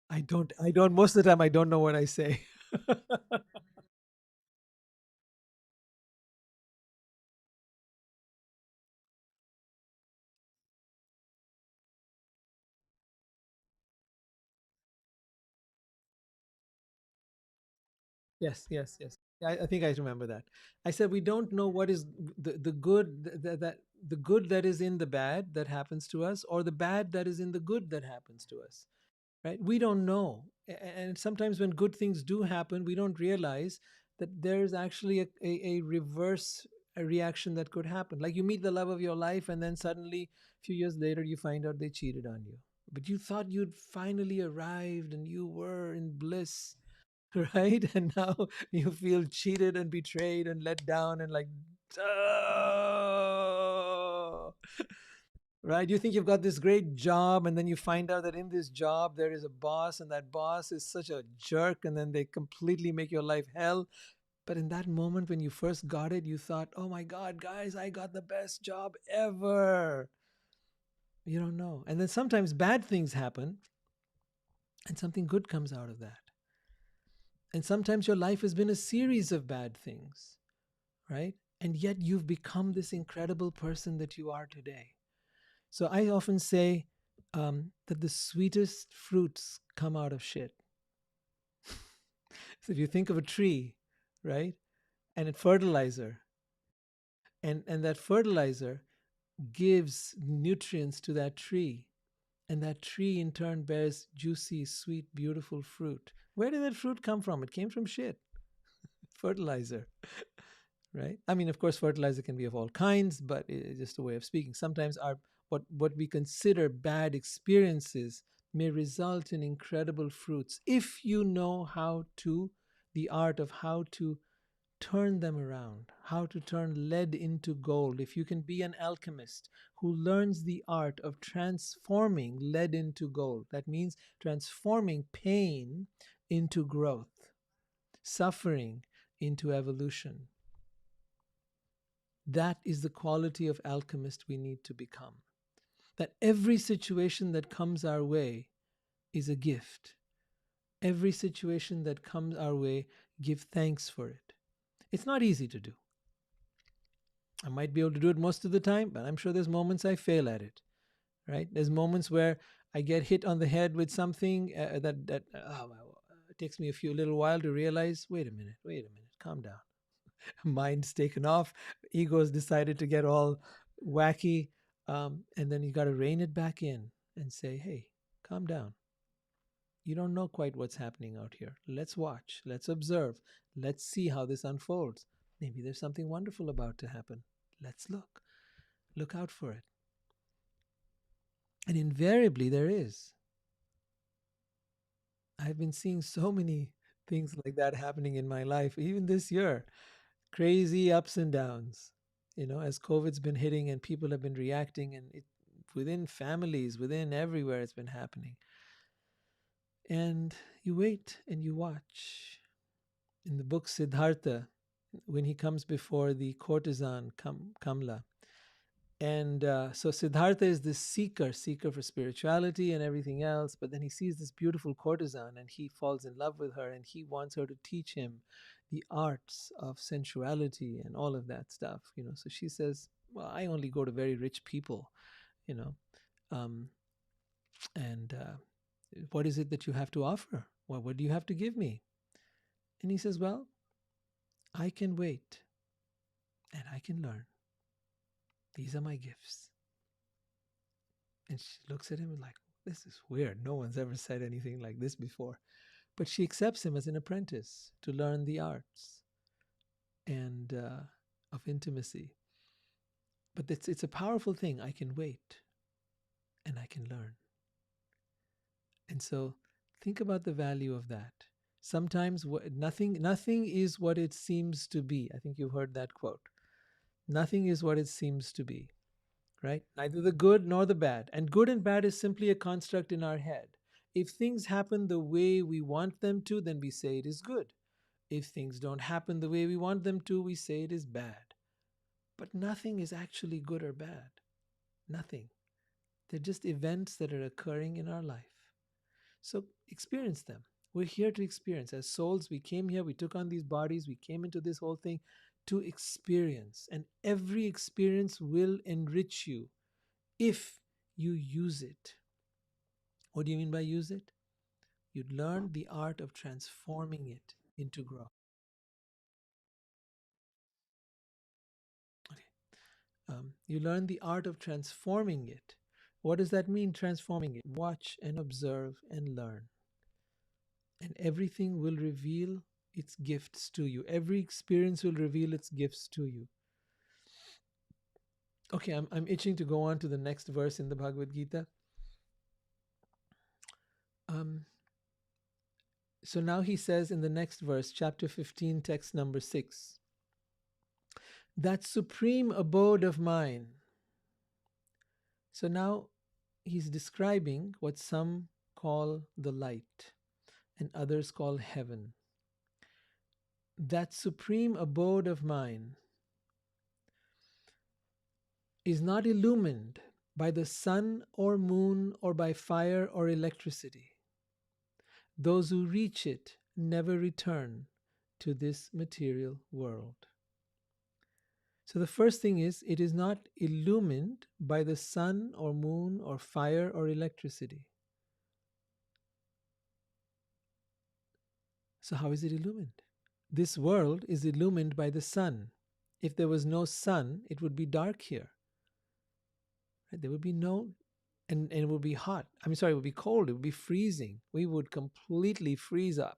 I don't, most of the time, I don't know what I say. Yes, yes, yes. I think I remember that. I said we don't know what is the good that the good that is in the bad that happens to us, or the bad that is in the good that happens to us. Right? We don't know, and sometimes when good things do happen, we don't realize that there is actually a reverse a reaction that could happen. Like you meet the love of your life, and then suddenly, a few years later, you find out they cheated on you, but you thought you'd finally arrived and you were in bliss. Right? And now you feel cheated and betrayed and let down and like, oh, right? You think you've got this great job, and then you find out that in this job there is a boss, and that boss is such a jerk, and then they completely make your life hell. But in that moment when you first got it, you thought, oh my God, guys, I got the best job ever. You don't know. And then sometimes bad things happen, and something good comes out of that. And sometimes your life has been a series of bad things, right? And yet you've become this incredible person that you are today. So I often say that the sweetest fruits come out of shit. So if you think of a tree, right, and a fertilizer, and that fertilizer gives nutrients to that tree, and that tree in turn bears juicy, sweet, beautiful fruit. Where did that fruit come from? It came from shit, fertilizer. Right? I mean, of course, fertilizer can be of all kinds, but it's just a way of speaking. Sometimes our what we consider bad experiences may result in incredible fruits if you know how to the art of how to turn them around, how to turn lead into gold. If you can be an alchemist who learns the art of transforming lead into gold, that means transforming pain into growth, suffering into evolution. That is the quality of alchemist we need to become. That every situation that comes our way is a gift. Every situation that comes our way, give thanks for it. It's not easy to do. I might be able to do it most of the time, but I'm sure there's moments I fail at it, right? There's moments where I get hit on the head with something it takes me a little while to realize, wait a minute, calm down. Mind's taken off, ego's decided to get all wacky, and then you got to rein it back in and say, hey, calm down. You don't know quite what's happening out here. Let's watch, let's observe, let's see how this unfolds. Maybe there's something wonderful about to happen. Let's look out for it. And invariably there is. I've been seeing so many things like that happening in my life, even this year. Crazy ups and downs, as COVID's been hitting and people have been reacting, and within families, within everywhere, it's been happening. And you wait and you watch. In the book Siddhartha, when he comes before the courtesan Kamla, and so Siddhartha is this seeker for spirituality and everything else, but then he sees this beautiful courtesan and he falls in love with her and he wants her to teach him the arts of sensuality and all of that stuff. So she says, well, I only go to very rich people, um, and what is it that you have to offer? Well, what do you have to give me? And he says, well, I can wait and I can learn. These are my gifts. And she looks at him and like, this is weird. No one's ever said anything like this before. But she accepts him as an apprentice to learn the arts and of intimacy. But it's a powerful thing. I can wait and I can learn. And so think about the value of that. Sometimes nothing is what it seems to be. I think you've heard that quote. Nothing is what it seems to be. Right? Neither the good nor the bad. And good and bad is simply a construct in our head. If things happen the way we want them to, then we say it is good. If things don't happen the way we want them to, we say it is bad. But nothing is actually good or bad. Nothing. They're just events that are occurring in our life. So experience them. We're here to experience. As souls, we came here, we took on these bodies, we came into this whole thing to experience. And every experience will enrich you if you use it. What do you mean by use it? You'd learn the art of transforming it into growth. Okay. You learn the art of transforming it. What does that mean, transforming it? Watch and observe and learn. And everything will reveal its gifts to you. Every experience will reveal its gifts to you. Okay, I'm itching to go on to the next verse in the Bhagavad Gita. So now he says in the next verse, chapter 15, text number 6, that supreme abode of mine. So now he's describing what some call the light and others call heaven. That supreme abode of mine is not illumined by the sun or moon or by fire or electricity. Those who reach it never return to this material world. So the first thing is, it is not illumined by the sun or moon or fire or electricity. So how is it illumined? This world is illumined by the sun. If there was no sun, it would be dark here. Right? There would be no, and it would be hot. It would be cold. It would be freezing. We would completely freeze up.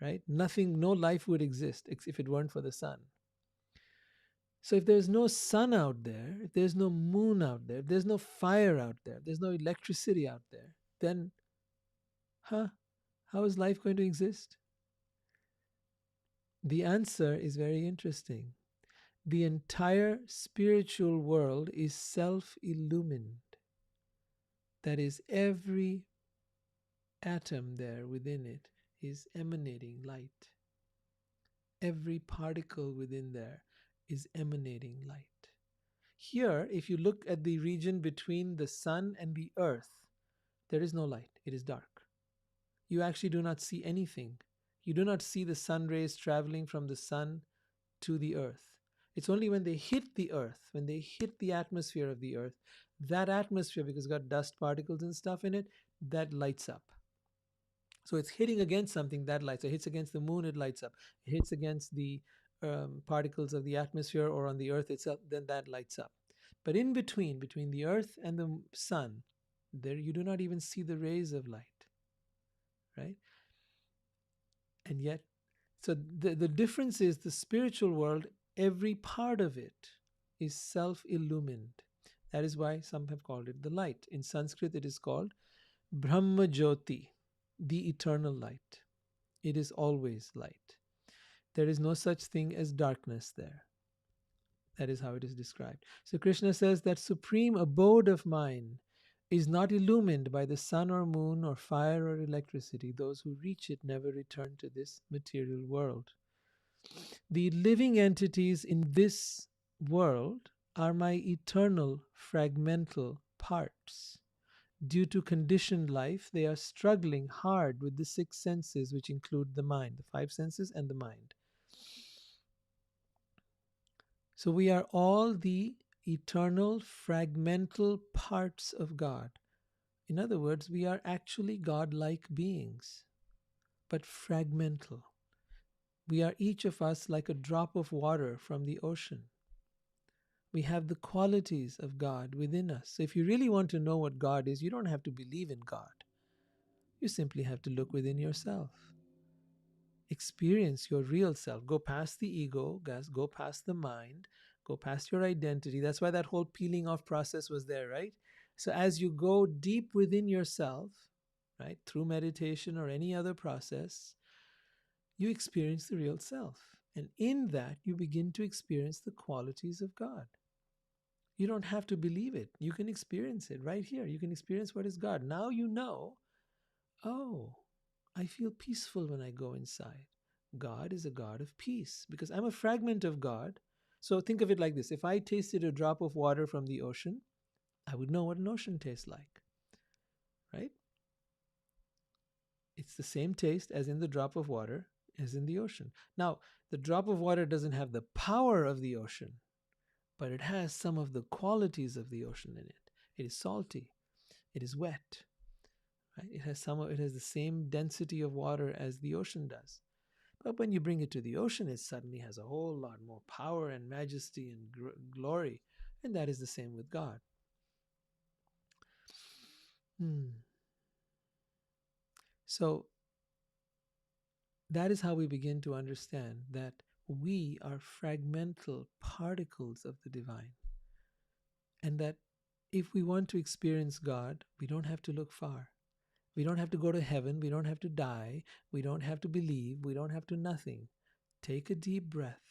Right? Nothing, no life would exist if it weren't for the sun. So if there's no sun out there, if there's no moon out there, if there's no fire out there, if there's no electricity out there, then how is life going to exist? The answer is very interesting. The entire spiritual world is self-illumined. That is, every atom there within it is emanating light. Every particle within there is emanating light. Here, if you look at the region between the sun and the earth, there is no light. It is dark. You actually do not see anything. You do not see the sun rays traveling from the sun to the earth. It's only when they hit the earth, when they hit the atmosphere of the earth, that atmosphere, because it's got dust particles and stuff in it, that lights up. So it's hitting against something that lights. It hits against the moon, it lights up. It hits against the particles of the atmosphere or on the earth itself, then that lights up. But in between the earth and the sun, there you do not even see the rays of light, right? And yet, so the difference is the spiritual world, every part of it is self-illumined. That is why some have called it the light. In Sanskrit, it is called Brahma Jyoti, the eternal light. It is always light. There is no such thing as darkness there. That is how it is described. So Krishna says that supreme abode of mine is not illumined by the sun or moon or fire or electricity. Those who reach it never return to this material world. The living entities in this world are my eternal fragmental parts. Due to conditioned life, they are struggling hard with the six senses, which include the mind, the five senses and the mind. So we are all the eternal fragmental parts of God. In other words, we are actually God-like beings, but fragmental. We are each of us like a drop of water from the ocean. We have the qualities of God within us. So if you really want to know what God is, you don't have to believe in God. You simply have to look within yourself. Experience your real self. Go past the ego, guys, go past the mind, go past your identity. That's why that whole peeling off process was there, right? So as you go deep within yourself, right, through meditation or any other process, you experience the real self. And in that, you begin to experience the qualities of God. You don't have to believe it. You can experience it right here. You can experience what is God. Now you know, oh, I feel peaceful when I go inside. God is a God of peace because I'm a fragment of God. So think of it like this. If I tasted a drop of water from the ocean, I would know what an ocean tastes like, right? It's the same taste as in the drop of water as in the ocean. Now, the drop of water doesn't have the power of the ocean, but it has some of the qualities of the ocean in it. It is salty. It is wet. Right? It has the same density of water as the ocean does. But when you bring it to the ocean, it suddenly has a whole lot more power and majesty and glory. And that is the same with God. So that is how we begin to understand that we are fragmental particles of the divine. And that if we want to experience God, we don't have to look far. We don't have to go to heaven. We don't have to die. We don't have to believe. We don't have to nothing. Take a deep breath.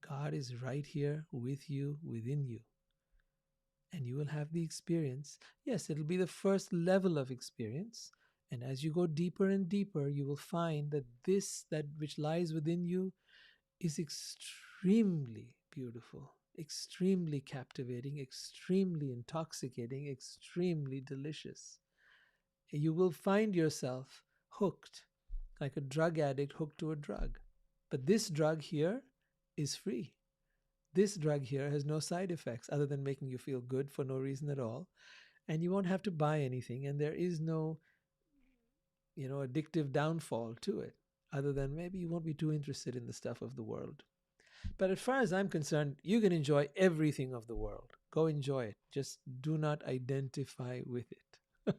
God is right here with you, within you. And you will have the experience. Yes, it'll be the first level of experience. And as you go deeper and deeper, you will find that that which lies within you is extremely beautiful, extremely captivating, extremely intoxicating, extremely delicious. You will find yourself hooked, like a drug addict hooked to a drug. But this drug here is free. This drug here has no side effects other than making you feel good for no reason at all. And you won't have to buy anything. And there is no, addictive downfall to it, other than maybe you won't be too interested in the stuff of the world. But as far as I'm concerned, you can enjoy everything of the world. Go enjoy it. Just do not identify with it.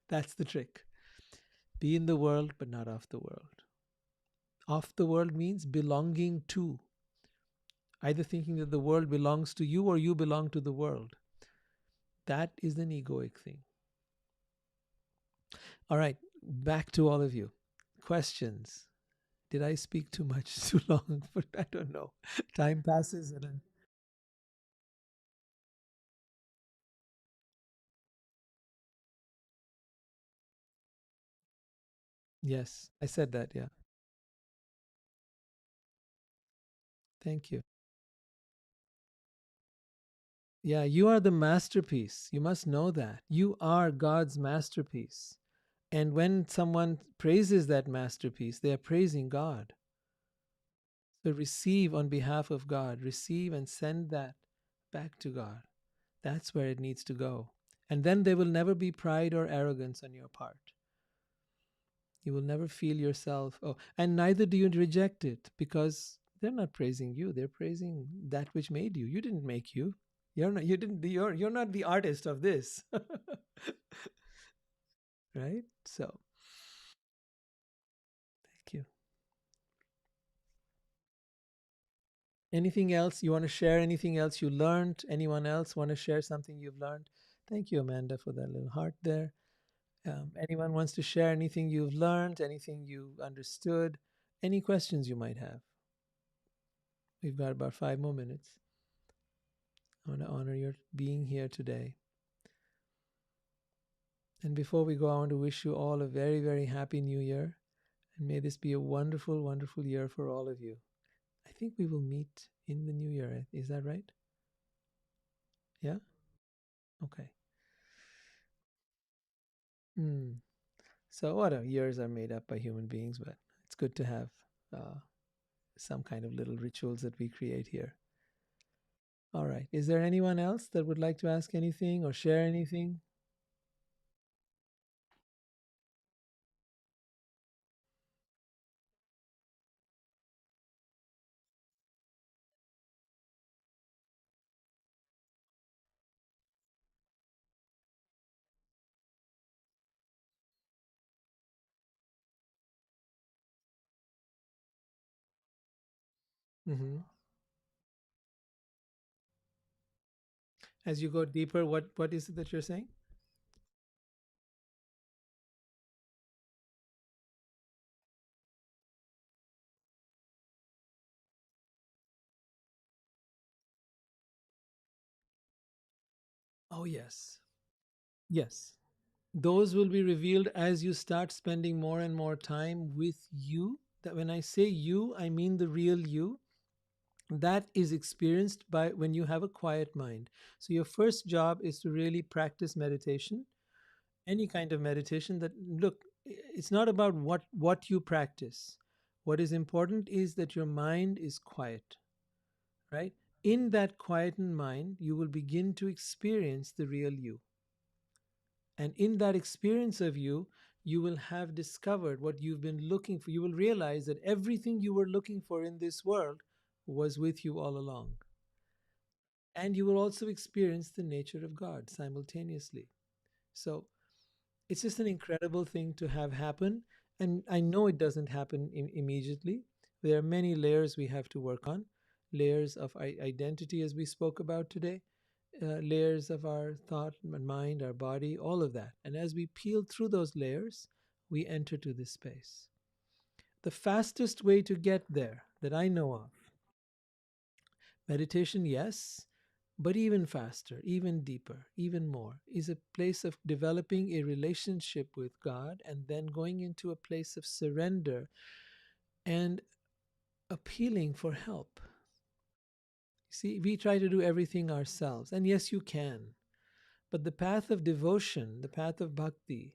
That's the trick. Be in the world, but not of the world. Of the world means belonging to. Either thinking that the world belongs to you or you belong to the world. That is an egoic thing. All right, back to all of you. Questions? Did I speak too much, too long? But I don't know. Time passes, and yes, I said that. Yeah, thank you. Yeah, you are the masterpiece. You must know that. You are God's masterpiece. And when someone praises that masterpiece, they are praising God. So receive on behalf of God, receive and send that back to God. That's where it needs to go. And then there will never be pride or arrogance on your part. You will never feel yourself, oh, and neither do you reject it because they're not praising you. They're praising that which made you. You didn't make you. You're not, you didn't, you're not the artist of this. Right? So, thank you. Anything else you want to share? Anything else you learned? Anyone else want to share something you've learned? Thank you, Amanda, for that little heart there. Anyone wants to share anything you've learned, anything you understood, any questions you might have? We've got about 5 more minutes. I want to honor your being here today. And before we go, I want to wish you all a very, very happy new year. And may this be a wonderful, wonderful year for all of you. I think we will meet in the new year. Is that right? Yeah? Okay. Hmm. So, what years are made up by human beings, but it's good to have uh, some kind of little rituals that we create here. All right. Is there anyone else that would like to ask anything or share anything? Hmm. As you go deeper, what is it that you're saying? Oh, yes. Yes. Those will be revealed as you start spending more and more time with you. That when I say you, I mean the real you. That is experienced by when you have a quiet mind. So your first job is to really practice meditation, any kind of meditation. That look, it's not about what you practice. What is important is that your mind is quiet, right? In that quietened mind, you will begin to experience the real you. And in that experience of you, you will have discovered what you've been looking for. You will realize that everything you were looking for in this world was with you all along. And you will also experience the nature of God simultaneously. So it's just an incredible thing to have happen. And I know it doesn't happen immediately. There are many layers we have to work on, layers of identity, as we spoke about today, layers of our thought and mind, our body, all of that. And as we peel through those layers, we enter to this space. The fastest way to get there that I know of, meditation, yes, but even faster, even deeper, even more, is a place of developing a relationship with God and then going into a place of surrender and appealing for help. See, we try to do everything ourselves, and yes, you can. But the path of devotion, the path of bhakti,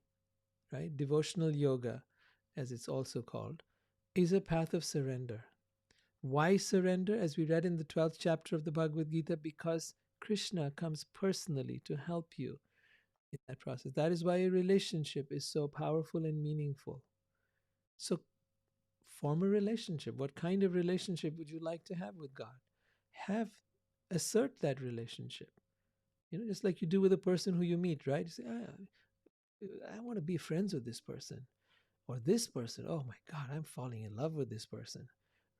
right, devotional yoga, as it's also called, is a path of surrender. Why surrender? As we read in the 12th chapter of the Bhagavad Gita, because Krishna comes personally to help you in that process. That is why a relationship is so powerful and meaningful. So, form a relationship. What kind of relationship would you like to have with God? Have, assert that relationship. Just like you do with a person who you meet, right? You say, I want to be friends with this person or this person. Oh my God, I'm falling in love with this person,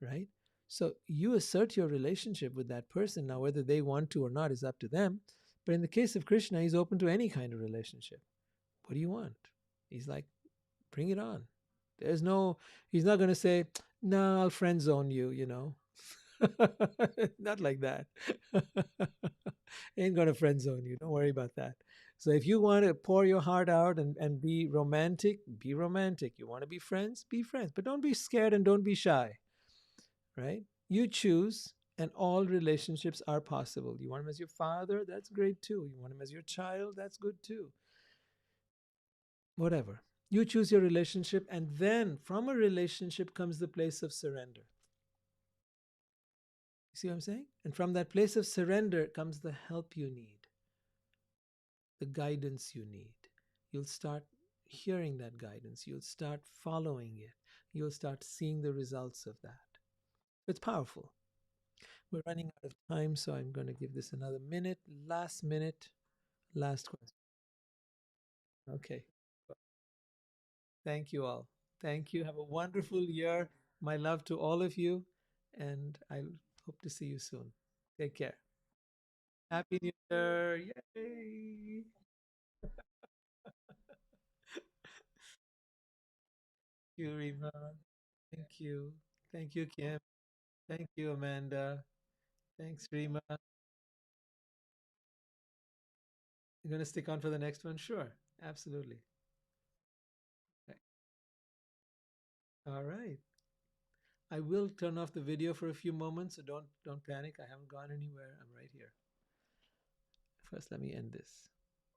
right? So you assert your relationship with that person. Now, whether they want to or not is up to them. But in the case of Krishna, he's open to any kind of relationship. What do you want? He's like, bring it on. There's no, he's not going to say, No, I'll friend zone you, you know. Not like that. Ain't gonna friend zone you. Don't worry about that. So if you want to pour your heart out and be romantic, be romantic. You want to be friends, be friends. But don't be scared and don't be shy, right? You choose, and all relationships are possible. You want him as your father, that's great too. You want him as your child, that's good too. Whatever. You choose your relationship, and then from a relationship comes the place of surrender. You see what I'm saying? And from that place of surrender comes the help you need, the guidance you need. You'll start hearing that guidance. You'll start following it. You'll start seeing the results of that. It's powerful. We're running out of time, so I'm going to give this another minute. Last minute, last question. Okay. Thank you all. Thank you. Have a wonderful year. My love to all of you, and I hope to see you soon. Take care. Happy New Year. Yay. Thank you, Rima. Thank you. Thank you, Kim. Thank you, Amanda. Thanks, Rima. You're going to stick on for the next one? Sure. Absolutely. Okay. All right. I will turn off the video for a few moments, so don't panic. I haven't gone anywhere. I'm right here. First, let me end this.